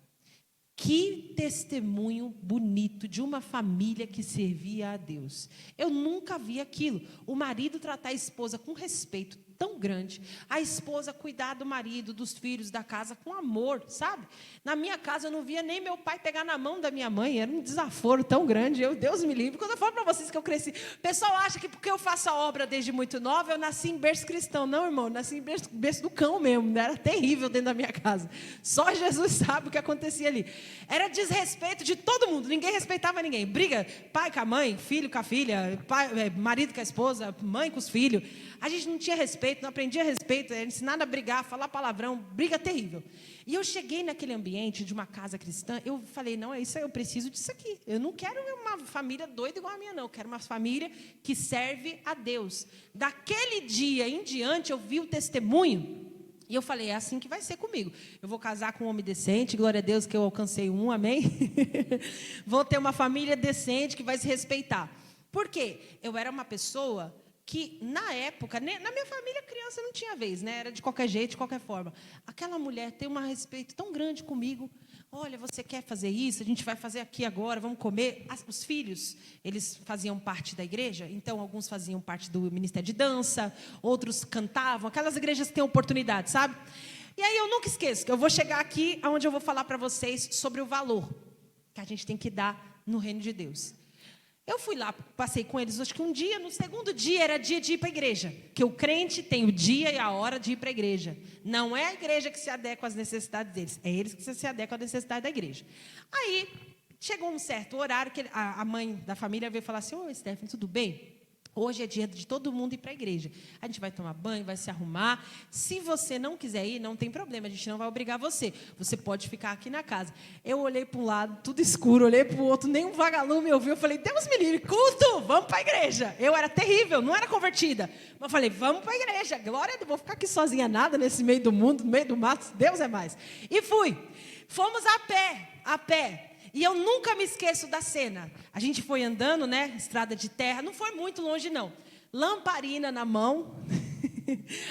Que testemunho bonito de uma família que servia a Deus. Eu nunca vi aquilo. O marido tratar a esposa com respeito tão grande. A esposa cuidar do marido, dos filhos, da casa com amor, sabe? Na minha casa eu não via nem meu pai pegar na mão da minha mãe. Era um desaforo tão grande. Deus me livre. Quando eu falo para vocês que eu cresci, o pessoal acha que porque eu faço a obra desde muito nova, eu nasci em berço cristão. Não, irmão, eu nasci em berço do cão mesmo. Era terrível dentro da minha casa. Só Jesus sabe o que acontecia ali. Era desrespeito de todo mundo. Ninguém respeitava ninguém. Briga, pai com a mãe, filho com a filha, marido com a esposa, mãe com os filhos. A gente não tinha respeito, não aprendia respeito, era ensinado a brigar, a falar palavrão, briga terrível. E eu cheguei naquele ambiente de uma casa cristã, eu falei, não, é isso aí, eu preciso disso aqui. Eu não quero uma família doida igual a minha, não. Eu quero uma família que serve a Deus. Daquele dia em diante, eu vi o testemunho, e eu falei, é assim que vai ser comigo. Eu vou casar com um homem decente, glória a Deus que eu alcancei um, amém? Vou ter uma família decente que vai se respeitar. Por quê? Eu era uma pessoa que, na época, na minha família, criança não tinha vez, né? Era de qualquer jeito, de qualquer forma. Aquela mulher tem um respeito tão grande comigo. Olha, você quer fazer isso? A gente vai fazer aqui agora, vamos comer. Os filhos, eles faziam parte da igreja, então alguns faziam parte do ministério de dança, outros cantavam, aquelas igrejas que têm oportunidade, sabe? E aí eu nunca esqueço que eu vou chegar aqui onde eu vou falar para vocês sobre o valor que a gente tem que dar no reino de Deus. Eu fui lá, passei com eles, acho que um dia, no segundo dia era dia de ir para a igreja. Porque o crente tem o dia e a hora de ir para a igreja. Não é a igreja que se adequa às necessidades deles, é eles que se adequam à necessidade da igreja. Aí, chegou um certo horário que a mãe da família veio falar assim, ô Stephanie, tudo bem? Hoje é dia de todo mundo ir para a igreja. A gente vai tomar banho, vai se arrumar. Se você não quiser ir, não tem problema. A gente não vai obrigar você. Você pode ficar aqui na casa. Eu olhei para um lado, tudo escuro. Olhei para o outro, nem um vagalume ouviu. Eu falei, Deus me livre, culto, vamos para a igreja. Eu era terrível, não era convertida. Mas eu falei, vamos para a igreja. Glória a Deus, vou ficar aqui sozinha nada nesse meio do mundo, no meio do mato. Deus é mais. E fui. Fomos a pé. E eu nunca me esqueço da cena. A gente foi andando, né? Estrada de terra. Não foi muito longe, não. Lamparina na mão.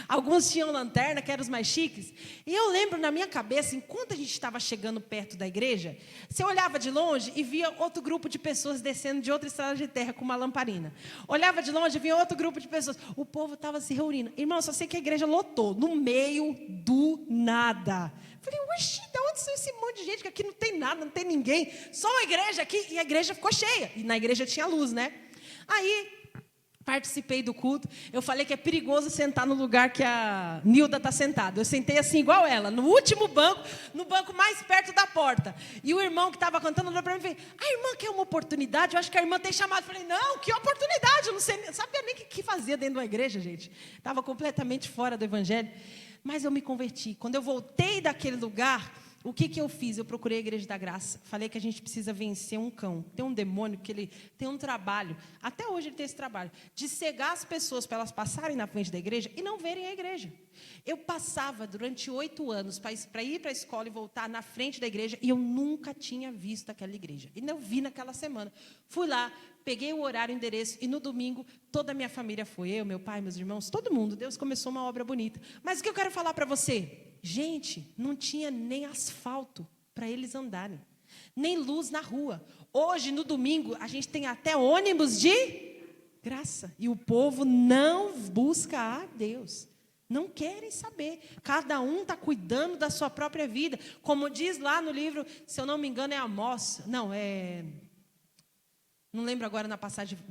Alguns tinham lanterna, que eram os mais chiques. E eu lembro na minha cabeça, enquanto a gente estava chegando perto da igreja, você olhava de longe e via outro grupo de pessoas descendo de outra estrada de terra com uma lamparina. Olhava de longe e via outro grupo de pessoas. O povo estava se reunindo. Irmão, só sei que a igreja lotou, no meio do nada. Falei, oxi, de onde saiu esse monte de gente que aqui não tem nada, não tem ninguém, só uma igreja aqui, e a igreja ficou cheia, e na igreja tinha luz, né? Aí, participei do culto, eu falei que é perigoso sentar no lugar que a Nilda está sentada, eu sentei assim, igual ela, no último banco, no banco mais perto da porta, e o irmão que estava cantando olhou para mim e falou, a irmã quer uma oportunidade, eu acho que a irmã tem chamado, eu falei, não, que oportunidade, eu não sei, sabia nem o que fazia dentro de uma igreja, gente, estava completamente fora do evangelho. Mas eu me converti. Quando eu voltei daquele lugar, o que eu fiz? Eu procurei a Igreja da Graça. Falei que a gente precisa vencer um cão. Tem um demônio que ele tem um trabalho, até hoje ele tem esse trabalho, de cegar as pessoas para elas passarem na frente da igreja e não verem a igreja. Eu passava durante 8 anos para ir para a escola e voltar na frente da igreja e eu nunca tinha visto aquela igreja. E não vi naquela semana. Fui lá, peguei o horário, o endereço, e no domingo, toda a minha família foi, eu, meu pai, meus irmãos, todo mundo. Deus começou uma obra bonita. Mas o que eu quero falar para você? Gente, não tinha nem asfalto para eles andarem, nem luz na rua. Hoje, no domingo, a gente tem até ônibus de graça. E o povo não busca a Deus. Não querem saber. Cada um está cuidando da sua própria vida. Como diz lá no livro, se eu não me engano, é Amós. Não, é... Não lembro agora na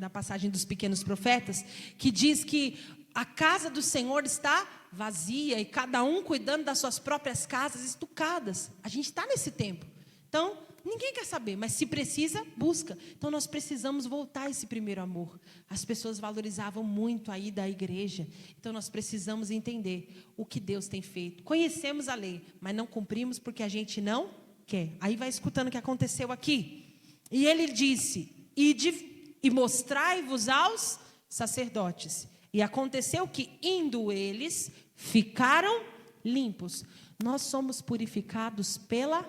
passagem dos pequenos profetas, que diz que a casa do Senhor está vazia e cada um cuidando das suas próprias casas estucadas. A gente está nesse tempo. Então, ninguém quer saber, mas se precisa, busca. Então, nós precisamos voltar a esse primeiro amor. As pessoas valorizavam muito a ida à igreja. Então, nós precisamos entender o que Deus tem feito. Conhecemos a lei, mas não cumprimos porque a gente não quer. Aí vai escutando o que aconteceu aqui. E ele disse... E mostrai-vos aos sacerdotes. E aconteceu que, indo eles, ficaram limpos. Nós somos purificados pela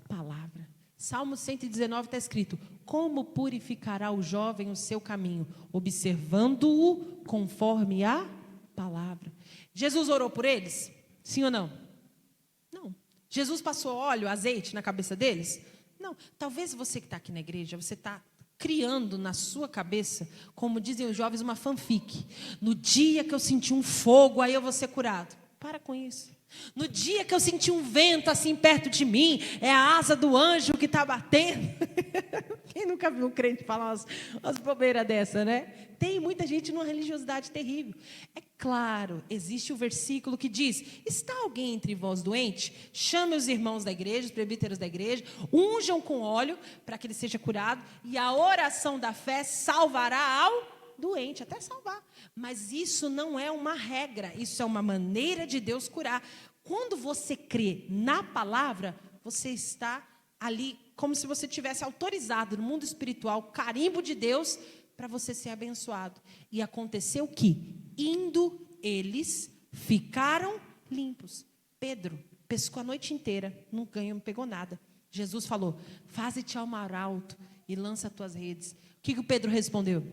palavra. Salmo 119 está escrito, como purificará o jovem o seu caminho? Observando-o conforme a palavra. Jesus orou por eles? Sim ou não? Não. Jesus passou óleo, azeite na cabeça deles? Não. Talvez você que está aqui na igreja, você está criando na sua cabeça, como dizem os jovens, uma fanfic. No dia que eu senti um fogo, aí eu vou ser curado. Para com isso. No dia que eu senti um vento assim perto de mim, é a asa do anjo que está batendo. Quem nunca viu um crente falar umas bobeiras dessa, né? Tem muita gente numa religiosidade terrível. É claro, existe o versículo que diz, está alguém entre vós doente? Chame os irmãos da igreja, os presbíteros da igreja, unjam com óleo para que ele seja curado, e a oração da fé salvará ao doente, até salvar. Mas isso não é uma regra, isso é uma maneira de Deus curar. Quando você crê na palavra, você está ali como se você tivesse autorizado no mundo espiritual, carimbo de Deus, para você ser abençoado. E aconteceu que, indo eles, ficaram limpos. Pedro pescou a noite inteira, não pegou nada. Jesus falou, faze-te ao mar alto e lança as tuas redes. O que o Pedro respondeu?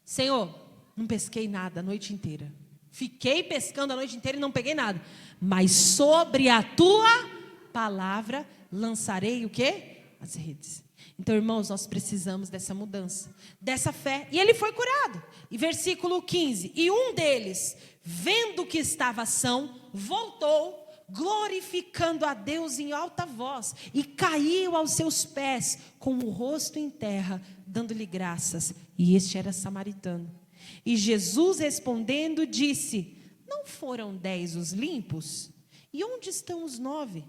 Senhor, não pesquei nada a noite inteira. Fiquei pescando a noite inteira e não peguei nada. Mas sobre a tua palavra lançarei o quê? As redes. Então, irmãos, nós precisamos dessa mudança, dessa fé. E ele foi curado. E versículo 15. E um deles, vendo que estava são, voltou, glorificando a Deus em alta voz, e caiu aos seus pés, com o rosto em terra, dando-lhe graças. E este era samaritano. E Jesus respondendo disse, não foram 10 os limpos? E onde estão os 9?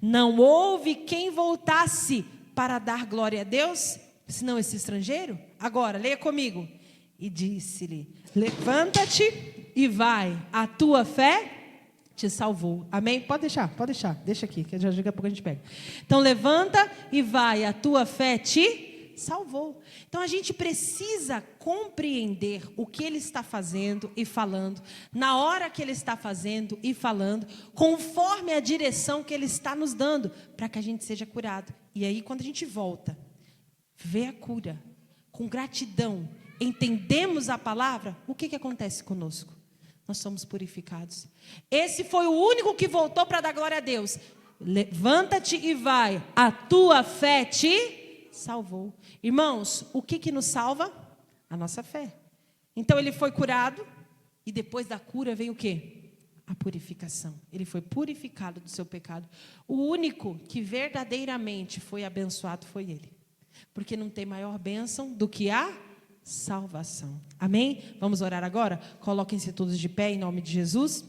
Não houve quem voltasse para dar glória a Deus, senão esse estrangeiro? Agora, leia comigo. E disse-lhe, levanta-te e vai, a tua fé te salvou. Amém? Pode deixar, deixa aqui, que já daqui a pouco a gente pega. Então, levanta e vai, a tua fé te salvou. Então, a gente precisa compreender o que ele está fazendo e falando, na hora que ele está fazendo e falando, conforme a direção que ele está nos dando, para que a gente seja curado. E aí, quando a gente volta, vê a cura, com gratidão, entendemos a palavra, o que acontece conosco? nós somos purificados. Esse foi o único que voltou para dar glória a Deus. Levanta-te e vai, a tua fé te salvou. Irmãos, o que nos salva? A nossa fé. Então ele foi curado, e depois da cura veio o quê? A purificação. Ele foi purificado do seu pecado. O único que verdadeiramente foi abençoado foi ele. Porque não tem maior bênção do que a salvação. Amém? Vamos orar agora? Coloquem-se todos de pé em nome de Jesus.